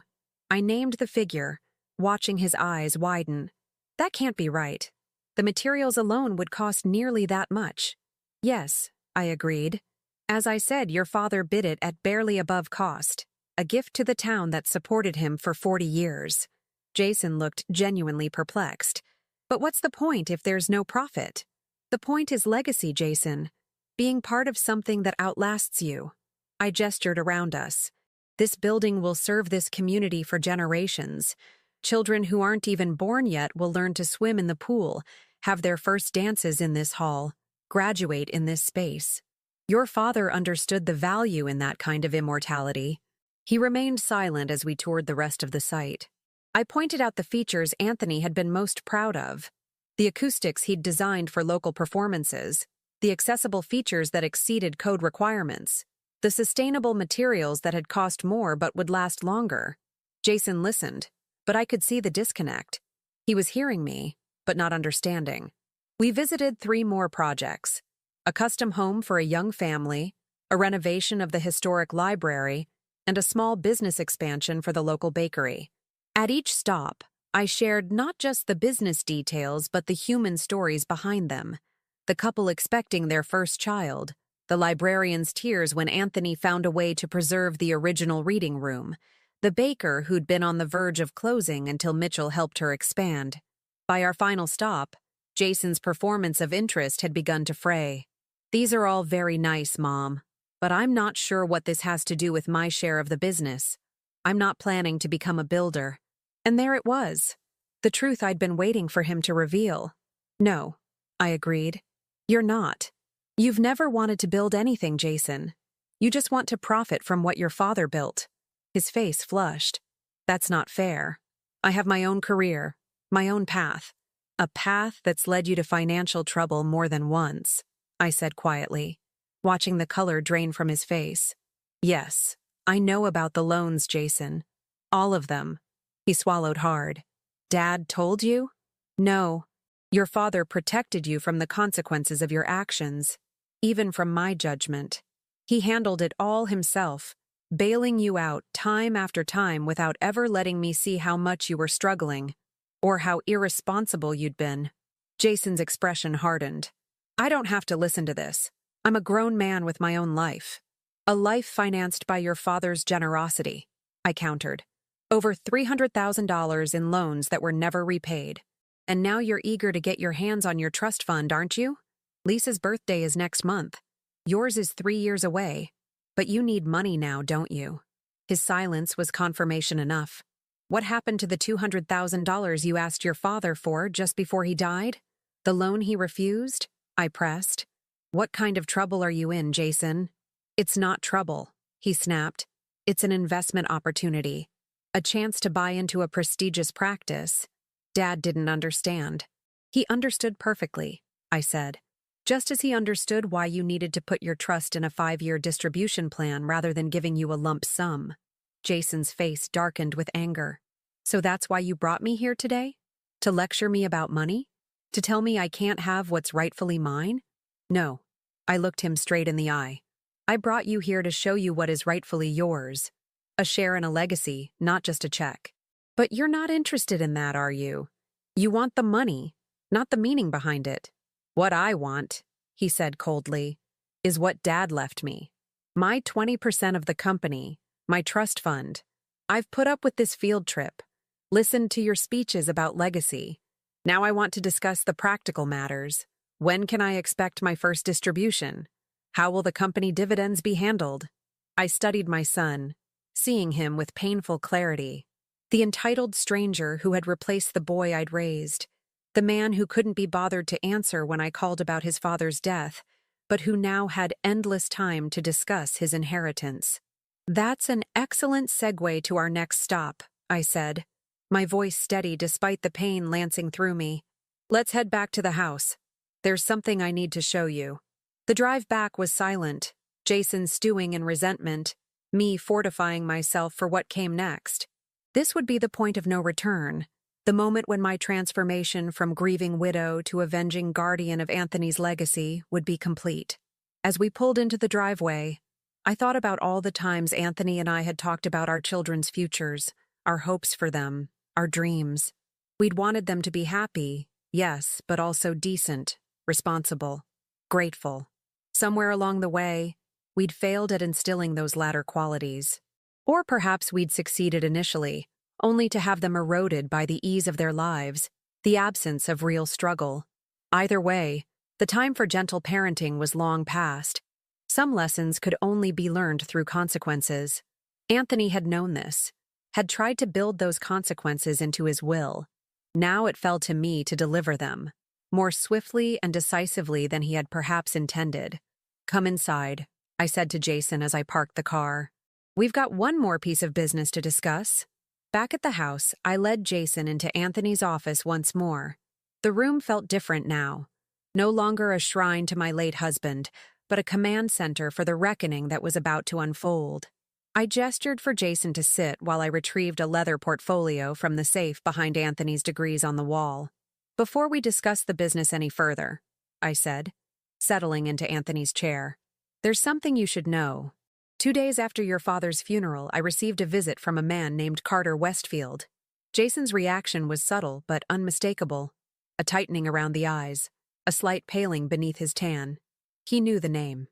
I named the figure, watching his eyes widen. "That can't be right. The materials alone would cost nearly that much." "Yes," I agreed. "As I said, your father bid it at barely above cost, a gift to the town that supported him for 40 years. Jason looked genuinely perplexed. "But what's the point if there's no profit?" "The point is legacy, Jason. Being part of something that outlasts you." I gestured around us. "This building will serve this community for generations. Children who aren't even born yet will learn to swim in the pool, have their first dances in this hall, graduate in this space. Your father understood the value in that kind of immortality." He remained silent as we toured the rest of the site. I pointed out the features Anthony had been most proud of. The acoustics he'd designed for local performances, the accessible features that exceeded code requirements, the sustainable materials that had cost more but would last longer. Jason listened, but I could see the disconnect. He was hearing me, but not understanding. We visited 3 more projects: a custom home for a young family, a renovation of the historic library, and a small business expansion for the local bakery. At each stop, I shared not just the business details but the human stories behind them. The couple expecting their first child, the librarian's tears when Anthony found a way to preserve the original reading room, the baker who'd been on the verge of closing until Mitchell helped her expand. By our final stop, Jason's performance of interest had begun to fray. "These are all very nice, Mom, but I'm not sure what this has to do with my share of the business. I'm not planning to become a builder." And there it was, the truth I'd been waiting for him to reveal. "No," I agreed. "You're not. You've never wanted to build anything, Jason. You just want to profit from what your father built." His face flushed. "That's not fair. I have my own career, my own path. A path that's led you to financial trouble more than once," I said quietly, watching the color drain from his face. "Yes, I know about the loans, Jason. All of them." He swallowed hard. "Dad told you?" "No. Your father protected you from the consequences of your actions, even from my judgment. He handled it all himself, bailing you out time after time without ever letting me see how much you were struggling, or how irresponsible you'd been." Jason's expression hardened. "I don't have to listen to this. I'm a grown man with my own life. A life financed by your father's generosity," I countered. "Over $300,000 in loans that were never repaid. And now you're eager to get your hands on your trust fund, aren't you? Lisa's birthday is next month. Yours is 3 years away. But you need money now, don't you?" His silence was confirmation enough. "What happened to the $200,000 you asked your father for just before he died? The loan he refused?" I pressed. "What kind of trouble are you in, Jason?" "It's not trouble," he snapped. "It's an investment opportunity. A chance to buy into a prestigious practice." Dad didn't understand. "He understood perfectly," I said. "Just as he understood why you needed to put your trust in a 5-year distribution plan rather than giving you a lump sum." Jason's face darkened with anger. "So that's why you brought me here today? To lecture me about money? To tell me I can't have what's rightfully mine?" "No." I looked him straight in the eye. "I brought you here to show you what is rightfully yours. A share in a legacy, not just a check." "But you're not interested in that, are you? You want the money, not the meaning behind it." "What I want," he said coldly, "is what Dad left me. My 20% of the company, my trust fund. I've put up with this field trip, listened to your speeches about legacy. Now I want to discuss the practical matters. When can I expect my first distribution? How will the company dividends be handled?" I studied my son, seeing him with painful clarity. The entitled stranger who had replaced the boy I'd raised. The man who couldn't be bothered to answer when I called about his father's death, but who now had endless time to discuss his inheritance. "That's an excellent segue to our next stop," I said, my voice steady despite the pain lancing through me. "Let's head back to the house. There's something I need to show you." The drive back was silent, Jason stewing in resentment, me fortifying myself for what came next. This would be the point of no return, the moment when my transformation from grieving widow to avenging guardian of Anthony's legacy would be complete. As we pulled into the driveway, I thought about all the times Anthony and I had talked about our children's futures, our hopes for them, our dreams. We'd wanted them to be happy, yes, but also decent, responsible, grateful. Somewhere along the way, we'd failed at instilling those latter qualities. Or perhaps we'd succeeded initially, only to have them eroded by the ease of their lives, the absence of real struggle. Either way, the time for gentle parenting was long past. Some lessons could only be learned through consequences. Anthony had known this, had tried to build those consequences into his will. Now it fell to me to deliver them, more swiftly and decisively than he had perhaps intended. "Come inside," I said to Jason as I parked the car. "We've got one more piece of business to discuss." Back at the house, I led Jason into Anthony's office once more. The room felt different now. No longer a shrine to my late husband, but a command center for the reckoning that was about to unfold. I gestured for Jason to sit while I retrieved a leather portfolio from the safe behind Anthony's degrees on the wall. "Before we discuss the business any further," I said, settling into Anthony's chair, "there's something you should know. 2 days after your father's funeral, I received a visit from a man named Carter Westfield." Jason's reaction was subtle but unmistakable. A tightening around the eyes, a slight paling beneath his tan. He knew the name.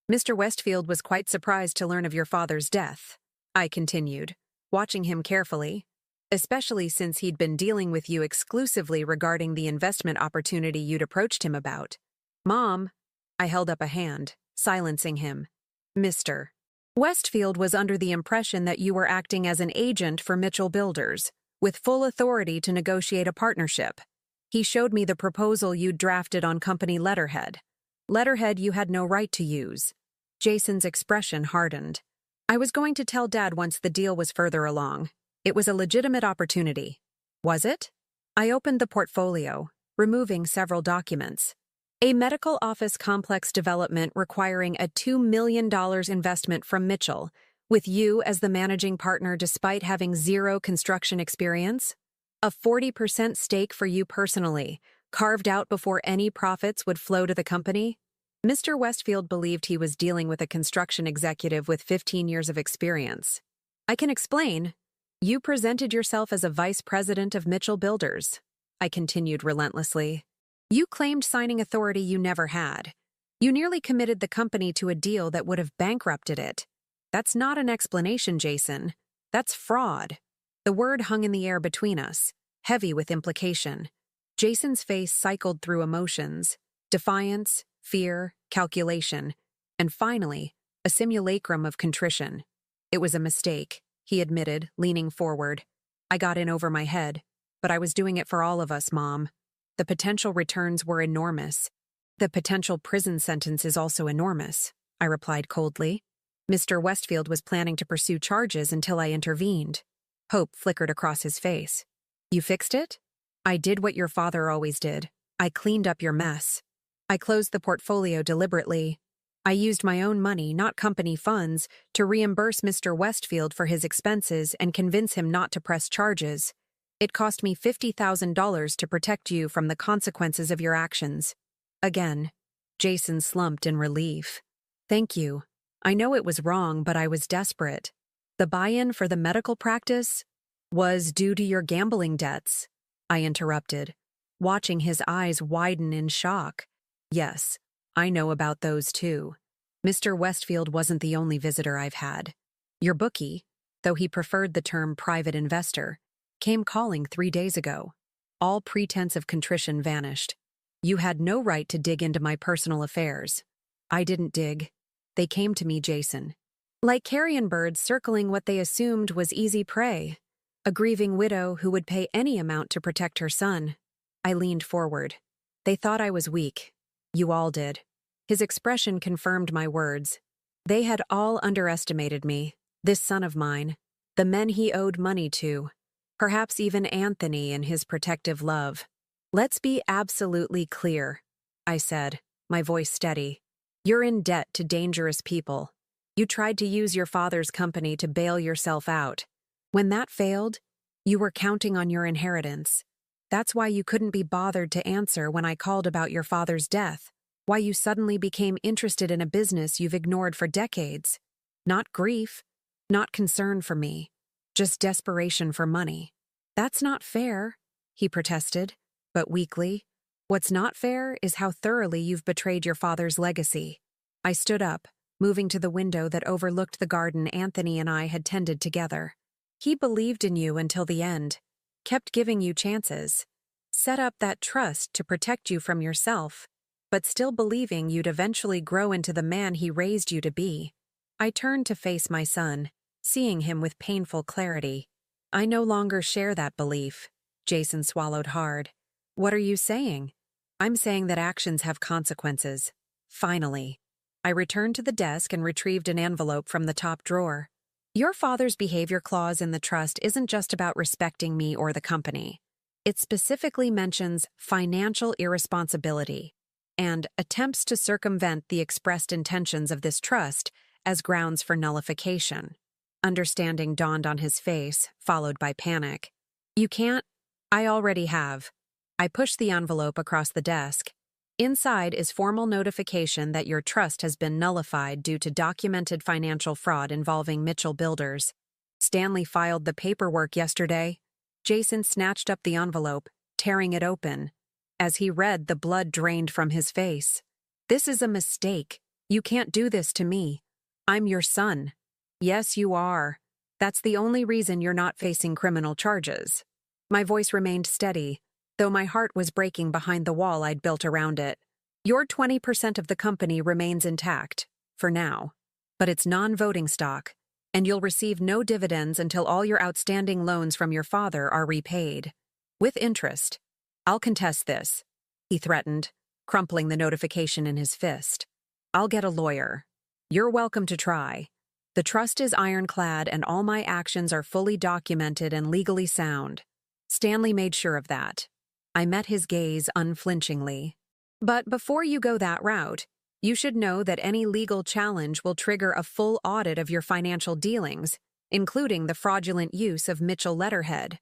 "Mr. Westfield was quite surprised to learn of your father's death," I continued, watching him carefully, "especially since he'd been dealing with you exclusively regarding the investment opportunity you'd approached him about." "Mom," I held up a hand, silencing him. "Mr. Westfield was under the impression that you were acting as an agent for Mitchell Builders, with full authority to negotiate a partnership. He showed me the proposal you'd drafted on company letterhead. Letterhead you had no right to use." Jason's expression hardened. "I was going to tell Dad once the deal was further along. It was a legitimate opportunity." "Was it?" I opened the portfolio, removing several documents. "A medical office complex development requiring a $2 million investment from Mitchell, with you as the managing partner despite having zero construction experience. A 40% stake for you personally, carved out before any profits would flow to the company." Mr. Westfield believed he was dealing with a construction executive with 15 years of experience. "I can explain. You presented yourself as a vice president of Mitchell Builders," I continued relentlessly. "You claimed signing authority you never had. You nearly committed the company to a deal that would have bankrupted it. That's not an explanation, Jason. That's fraud." The word hung in the air between us, heavy with implication. Jason's face cycled through emotions: defiance, fear, calculation, and finally, a simulacrum of contrition. "It was a mistake," he admitted, leaning forward. "I got in over my head, but I was doing it for all of us, Mom. The potential returns were enormous. The potential prison sentence is also enormous," I replied coldly. Mr. Westfield was planning to pursue charges until I intervened. Hope flickered across his face. "You fixed it?" "I did what your father always did. I cleaned up your mess." I closed the portfolio deliberately. I used my own money, not company funds, to reimburse Mr. Westfield for his expenses and convince him not to press charges. It cost me $50,000 to protect you from the consequences of your actions. Again, Jason slumped in relief. "Thank you. I know it was wrong, but I was desperate. The buy-in for the medical practice was due to your gambling debts," I interrupted, watching his eyes widen in shock. "Yes, I know about those too. Mr. Westfield wasn't the only visitor I've had. Your bookie, though he preferred the term private investor, came calling 3 days ago. All pretense of contrition vanished. You had no right to dig into my personal affairs." "I didn't dig. They came to me, Jason. Like carrion birds circling what they assumed was easy prey. A grieving widow who would pay any amount to protect her son." I leaned forward. "They thought I was weak. You all did." His expression confirmed my words. They had all underestimated me, this son of mine, the men he owed money to, perhaps even Anthony and his protective love. "Let's be absolutely clear," I said, my voice steady. "You're in debt to dangerous people. You tried to use your father's company to bail yourself out. When that failed, you were counting on your inheritance. That's why you couldn't be bothered to answer when I called about your father's death, why you suddenly became interested in a business you've ignored for decades. Not grief, not concern for me, just desperation for money." "That's not fair," he protested, but weakly. "What's not fair is how thoroughly you've betrayed your father's legacy." I stood up, moving to the window that overlooked the garden Anthony and I had tended together. "He believed in you until the end, kept giving you chances, set up that trust to protect you from yourself, but still believing you'd eventually grow into the man he raised you to be." I turned to face my son, seeing him with painful clarity. "I no longer share that belief." Jason swallowed hard. "What are you saying?" "I'm saying that actions have consequences. Finally." I returned to the desk and retrieved an envelope from the top drawer. "Your father's behavior clause in the trust isn't just about respecting me or the company. It specifically mentions financial irresponsibility and attempts to circumvent the expressed intentions of this trust as grounds for nullification. Understanding dawned on his face, followed by panic. You can't. I already have. I pushed the envelope across the desk. Inside is formal notification that your trust has been nullified due to documented financial fraud involving Mitchell Builders. Stanley filed the paperwork yesterday. Jason snatched up the envelope, tearing it open. As he read, the blood drained from his face. This is a mistake. You can't do this to me. I'm your son. Yes, you are. That's the only reason you're not facing criminal charges. My voice remained steady, though my heart was breaking behind the wall I'd built around it. Your 20% of the company remains intact, for now. But it's non-voting stock, and you'll receive no dividends until all your outstanding loans from your father are repaid. With interest. I'll contest this, he threatened, crumpling the notification in his fist. I'll get a lawyer. You're welcome to try. The trust is ironclad and all my actions are fully documented and legally sound. Stanley made sure of that. I met his gaze unflinchingly. But before you go that route, you should know that any legal challenge will trigger a full audit of your financial dealings, including the fraudulent use of Mitchell letterhead.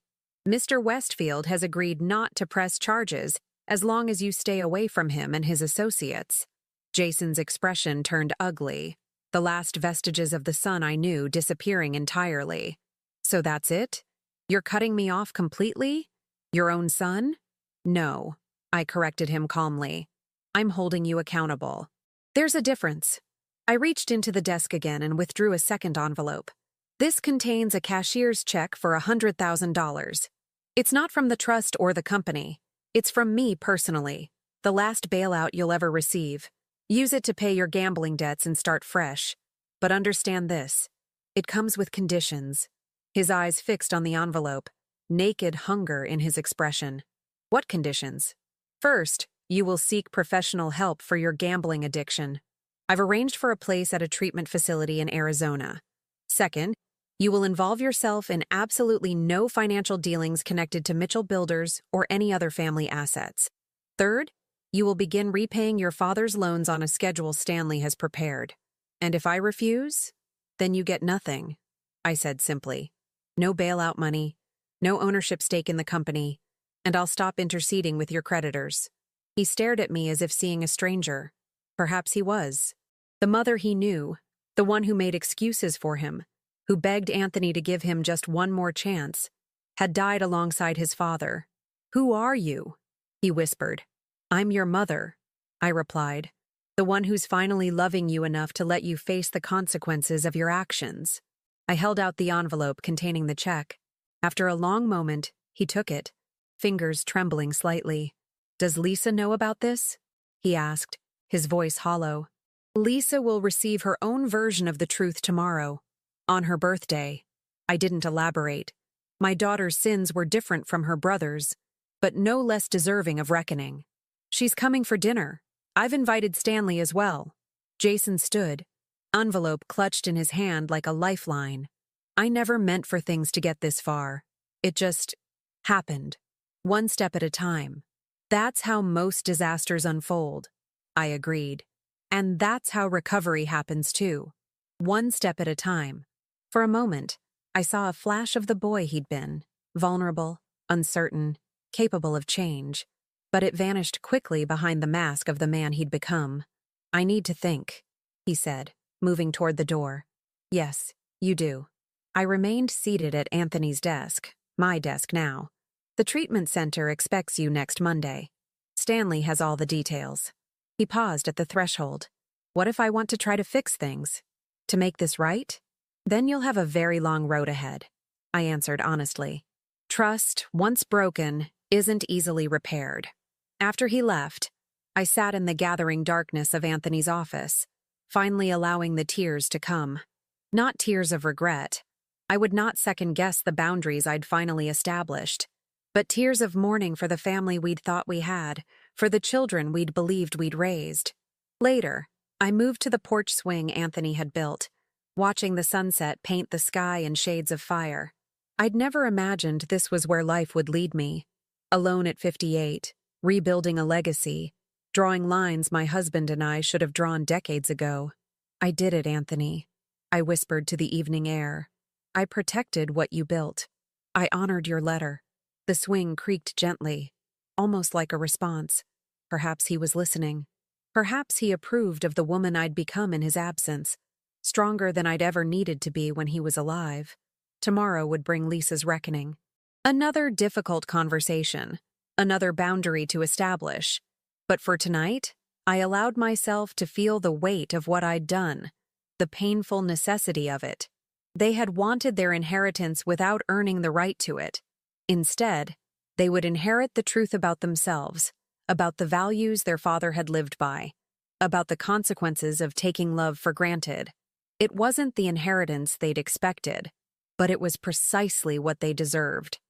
Mr. Westfield has agreed not to press charges as long as you stay away from him and his associates. Jason's expression turned ugly, the last vestiges of the son I knew disappearing entirely. So that's it? You're cutting me off completely? Your own son? No, I corrected him calmly. I'm holding you accountable. There's a difference. I reached into the desk again and withdrew a second envelope. This contains a cashier's check for $100,000. It's not from the trust or the company. It's from me personally, the last bailout you'll ever receive. Use it to pay your gambling debts and start fresh. But understand this. It comes with conditions. His eyes fixed on the envelope, naked hunger in his expression. What conditions? First, you will seek professional help for your gambling addiction. I've arranged for a place at a treatment facility in Arizona. Second, you will involve yourself in absolutely no financial dealings connected to Mitchell Builders or any other family assets. Third, you will begin repaying your father's loans on a schedule Stanley has prepared. And if I refuse, then you get nothing, I said simply. No bailout money, no ownership stake in the company, and I'll stop interceding with your creditors. He stared at me as if seeing a stranger. Perhaps he was. The mother he knew, the one who made excuses for him, who begged Anthony to give him just one more chance, had died alongside his father. Who are you? He whispered. I'm your mother, I replied, the one who's finally loving you enough to let you face the consequences of your actions. I held out the envelope containing the check. After a long moment, he took it, fingers trembling slightly. Does Lisa know about this? He asked, his voice hollow. Lisa will receive her own version of the truth tomorrow, on her birthday. I didn't elaborate. My daughter's sins were different from her brother's, but no less deserving of reckoning. She's coming for dinner. I've invited Stanley as well. Jason stood, envelope clutched in his hand like a lifeline. I never meant for things to get this far. It just happened, one step at a time. That's how most disasters unfold, I agreed. And that's how recovery happens too, one step at a time. For a moment, I saw a flash of the boy he'd been, vulnerable, uncertain, capable of change. But it vanished quickly behind the mask of the man he'd become. I need to think, he said, moving toward the door. Yes, you do. I remained seated at Anthony's desk, my desk now. The treatment center expects you next Monday. Stanley has all the details. He paused at the threshold. What if I want to try to fix things? To make this right? Then you'll have a very long road ahead, I answered honestly. Trust, once broken, isn't easily repaired. After he left, I sat in the gathering darkness of Anthony's office, finally allowing the tears to come. Not tears of regret. I would not second-guess the boundaries I'd finally established, but tears of mourning for the family we'd thought we had, for the children we'd believed we'd raised. Later, I moved to the porch swing Anthony had built, watching the sunset paint the sky in shades of fire. I'd never imagined this was where life would lead me. Alone at 58, rebuilding a legacy, drawing lines my husband and I should have drawn decades ago. I did it, Anthony. I whispered to the evening air. I protected what you built. I honored your letter. The swing creaked gently, almost like a response. Perhaps he was listening. Perhaps he approved of the woman I'd become in his absence, stronger than I'd ever needed to be when he was alive. Tomorrow would bring Lisa's reckoning. Another difficult conversation, another boundary to establish. But for tonight, I allowed myself to feel the weight of what I'd done, the painful necessity of it. They had wanted their inheritance without earning the right to it. Instead, they would inherit the truth about themselves, about the values their father had lived by, about the consequences of taking love for granted. It wasn't the inheritance they'd expected, but it was precisely what they deserved.